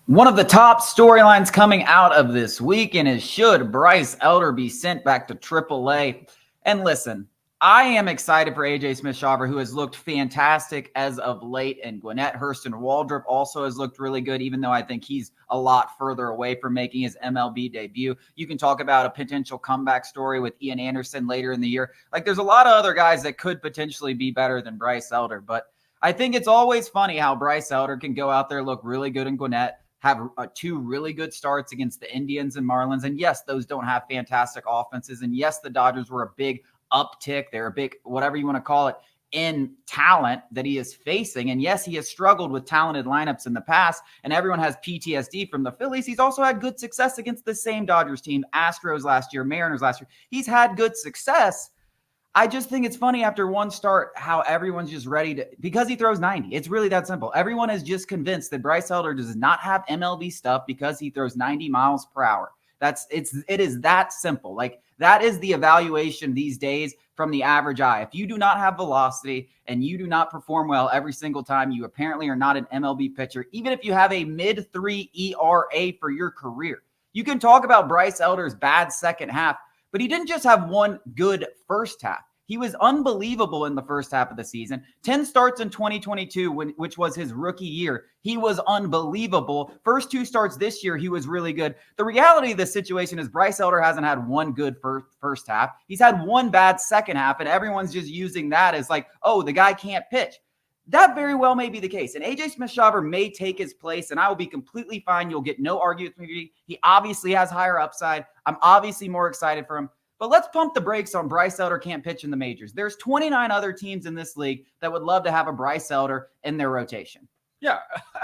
One of the top storylines coming out of this weekend is, should Bryce Elder be sent back to AAA? And listen, I am excited for AJ Smith-Shawver, who has looked fantastic as of late, and Gwinnett Hurston-Waldrop also has looked really good, even though I think he's a lot further away from making his MLB debut. You can talk about a potential comeback story with Ian Anderson later in the year. Like, there's a lot of other guys that could potentially be better than Bryce Elder, but I think it's always funny how Bryce Elder can go out there, look really good in Gwinnett, have two really good starts against the Indians and Marlins. And yes, those don't have fantastic offenses. And yes, the Dodgers were a big uptick. They're a big, whatever you want to call it, in talent that he is facing. And yes, he has struggled with talented lineups in the past, and everyone has PTSD from the Phillies. He's also had good success against the same Dodgers team, Astros last year, Mariners last year. He's had good success. I just think it's funny after one start how everyone's just ready to, because he throws 90. It's really that simple. Everyone is just convinced that Bryce Elder does not have MLB stuff because he throws 90 miles per hour. It is that simple. Like, that is the evaluation these days from the average eye. If you do not have velocity and you do not perform well every single time, you apparently are not an MLB pitcher, even if you have a mid-3 ERA for your career. You can talk about Bryce Elder's bad second half, but he didn't just have one good first half. He was unbelievable in the first half of the season. 10 starts in 2022, which was his rookie year. He was unbelievable. First two starts this year, he was really good. The reality of the situation is Bryce Elder hasn't had one good first half. He's had one bad second half, and everyone's just using that as like, oh, the guy can't pitch. That very well may be the case. And AJ Smith-Shawver may take his place, and I will be completely fine. You'll get no argument with me. He obviously has higher upside. I'm obviously more excited for him. But let's pump the brakes on Bryce Elder can't pitch in the majors. There's 29 other teams in this league that would love to have a Bryce Elder in their rotation. Yeah,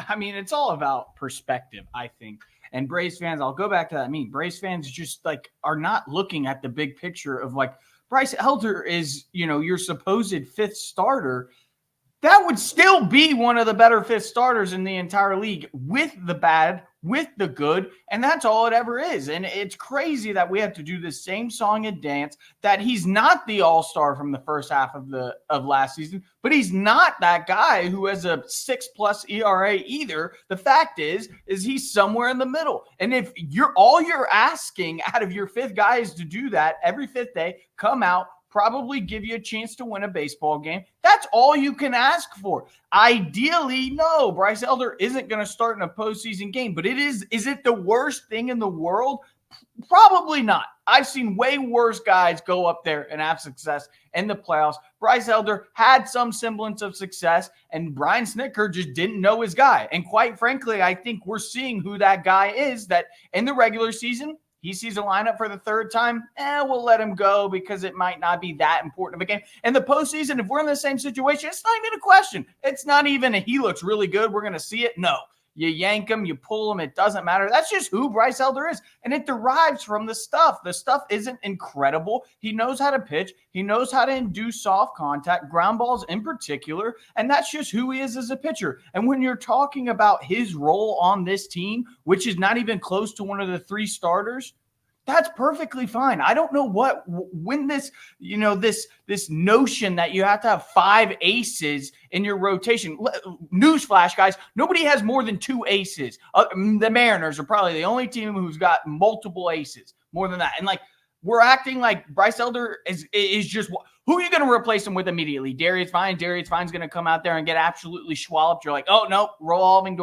I mean, it's all about perspective, I think. And Braves fans, I'll go back to that. I mean, Braves fans just are not looking at the big picture of Bryce Elder is, your supposed fifth starter. That would still be one of the better fifth starters in the entire league, with the bad, with the good, and that's all it ever is. And it's crazy that we have to do the same song and dance, that he's not the all-star from the first half of last season, but he's not that guy who has a 6+ ERA either. The fact is he's somewhere in the middle. And if you're asking out of your fifth guy is to do that every fifth day, come out, probably give you a chance to win a baseball game. That's all you can ask for. Ideally, no, Bryce Elder isn't going to start in a postseason game, but is it the worst thing in the world? Probably not. I've seen way worse guys go up there and have success in the playoffs. Bryce Elder had some semblance of success, and Brian Snitker just didn't know his guy. And quite frankly, I think we're seeing who that guy is, that in the regular season, he sees a lineup for the third time, we'll let him go because it might not be that important of a game. And the postseason, if we're in the same situation, it's not even a question. It's not even he looks really good, we're going to see it. No. You yank him, you pull him, it doesn't matter. That's just who Bryce Elder is. And it derives from the stuff. The stuff isn't incredible. He knows how to pitch. He knows how to induce soft contact, ground balls in particular. And that's just who he is as a pitcher. And when you're talking about his role on this team, which is not even close to one of the three starters, that's perfectly fine. I don't know when this notion that you have to have 5 aces in your rotation. Newsflash, guys, nobody has more than 2 aces. The Mariners are probably the only team who's got multiple aces, more than that. And we're acting like Bryce Elder is just, who are you going to replace him with immediately? Darius Vine. Darius Vine's going to come out there and get absolutely schwalloped. You're like, oh, no, revolving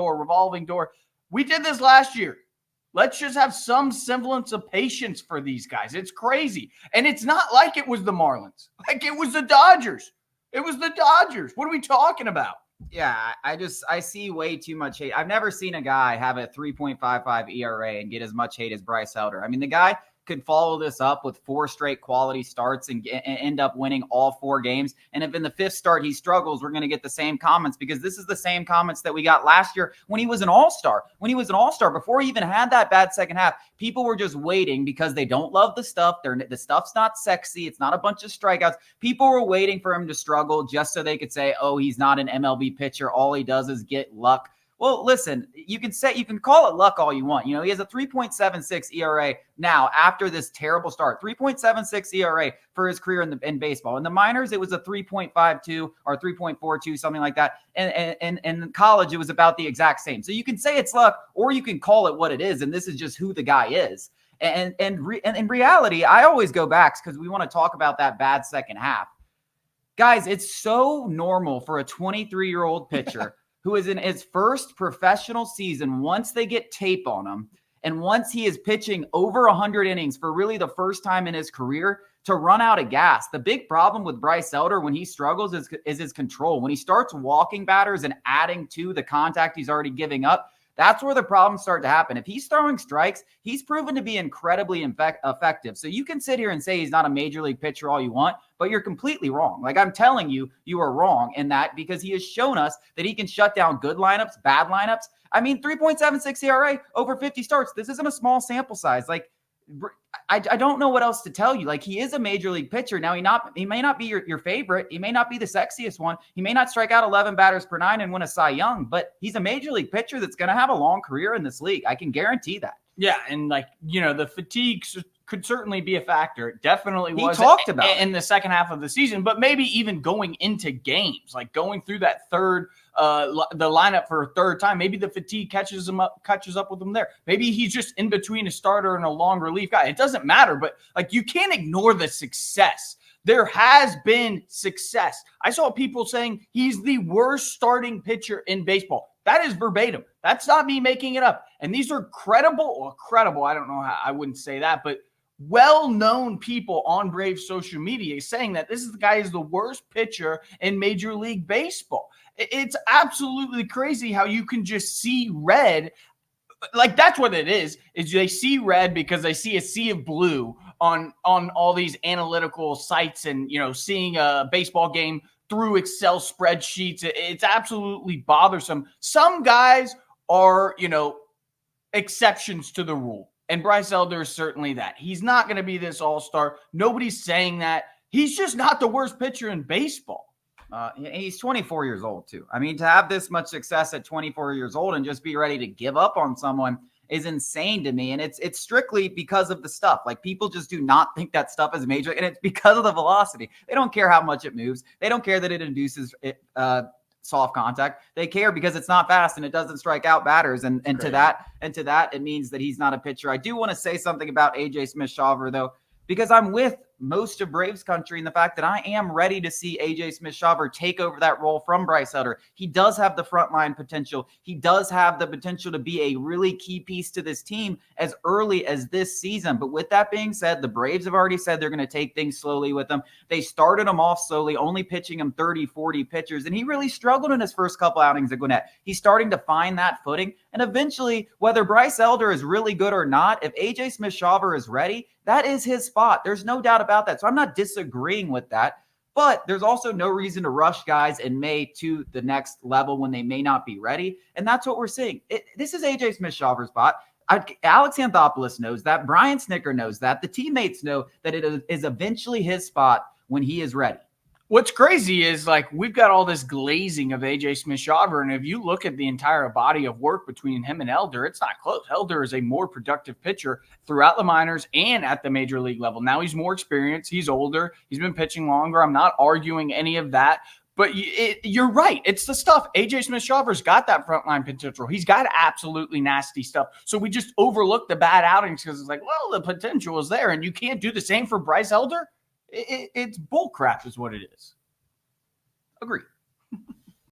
door. We did this last year. Let's just have some semblance of patience for these guys. It's crazy. And it's not like it was the Marlins. Like it was the Dodgers. It was the Dodgers. What are we talking about? Yeah, I see way too much hate. I've never seen a guy have a 3.55 ERA and get as much hate as Bryce Elder. I mean, the guy could follow this up with 4 straight quality starts and end up winning all 4 games. And if in the 5th start he struggles, we're going to get the same comments, because this is the same comments that we got last year when he was an all-star. When he was an all-star, before he even had that bad second half, people were just waiting because they don't love the stuff. The stuff's not sexy. It's not a bunch of strikeouts. People were waiting for him to struggle just so they could say, oh, he's not an MLB pitcher. All he does is get luck. Well, listen, you can call it luck all you want. You know, he has a 3.76 ERA now after this terrible start. 3.76 ERA for his career in baseball. In the minors, it was a 3.52 or 3.42, something like that. And in college, it was about the exact same. So you can say it's luck, or you can call it what it is, and this is just who the guy is. And in reality, I always go back because we want to talk about that bad second half. Guys, it's so normal for a 23-year-old pitcher who is in his first professional season, once they get tape on him, and once he is pitching over 100 innings for really the first time in his career, to run out of gas. The big problem with Bryce Elder when he struggles is his control. When he starts walking batters and adding to the contact he's already giving up, that's where the problems start to happen. If he's throwing strikes, he's proven to be incredibly effective. So you can sit here and say he's not a major league pitcher all you want, but you're completely wrong. Like, I'm telling you, you are wrong in that, because he has shown us that he can shut down good lineups, bad lineups. I mean, 3.76 ERA over 50 starts. This isn't a small sample size. Like, I don't know what else to tell you. Like, he is a major league pitcher. Now, he may not be your favorite. He may not be the sexiest one. He may not strike out 11 batters per nine and win a Cy Young, but he's a major league pitcher that's going to have a long career in this league. I can guarantee that. Yeah, and like, you know, the fatigue could certainly be a factor. It definitely was. He talked about in the second half of the season, but maybe even going into games, like going through that the lineup for a third time. Maybe the fatigue catches up with him there. Maybe he's just in between a starter and a long relief guy. It doesn't matter, but like, you can't ignore the success. There has been success. I saw people saying he's the worst starting pitcher in baseball. That is verbatim. That's not me making it up. And these are credible. I don't know how, I wouldn't say that, but well-known people on Braves social media saying that this is the guy is the worst pitcher in Major League Baseball. It's absolutely crazy how you can just see red. Like, that's what it is they see red because they see a sea of blue on all these analytical sites, and, you know, seeing a baseball game through Excel spreadsheets. It's absolutely bothersome. Some guys are, you know, exceptions to the rule. And Bryce Elder is certainly that. He's not going to be this all-star. Nobody's saying that. He's just not the worst pitcher in baseball. He's 24 years old, too. I mean, to have this much success at 24 years old and just be ready to give up on someone is insane to me. And it's strictly because of the stuff. Like, people just do not think that stuff is major. And it's because of the velocity. They don't care how much it moves. They don't care that it induces soft contact. They care because it's not fast and it doesn't strike out batters. And to that, it means that he's not a pitcher. I do want to say something about AJ Smith-Shawver, though, because I'm with most of Braves country in the fact that I am ready to see AJ Smith-Shawver take over that role from Bryce Elder. He does have the frontline potential. He does have the potential to be a really key piece to this team as early as this season. But with that being said, the Braves have already said they're going to take things slowly with him. They started him off slowly, only pitching him 30, 40 pitchers, and he really struggled in his first couple outings at Gwinnett. He's starting to find that footing, and eventually, whether Bryce Elder is really good or not, if AJ Smith-Shawver is ready, that is his spot. There's no doubt about that. So I'm not disagreeing with that, but there's also no reason to rush guys in May to the next level when they may not be ready. And that's what we're seeing. This is AJ Smith-Shawver's spot. Alex Anthopoulos knows that. Brian Snitker knows that. The teammates know that it is eventually his spot when he is ready. What's crazy is, like, we've got all this glazing of AJ Smith-Shawver, and if you look at the entire body of work between him and Elder, it's not close. Elder is a more productive pitcher throughout the minors and at the major league level. Now he's more experienced. He's older. He's been pitching longer. I'm not arguing any of that. But you're right. It's the stuff. AJ Smith-Shawver's got that frontline potential. He's got absolutely nasty stuff. So we just overlook the bad outings because it's like, well, the potential is there, and you can't do the same for Bryce Elder. It's bull crap is what it is. Agree.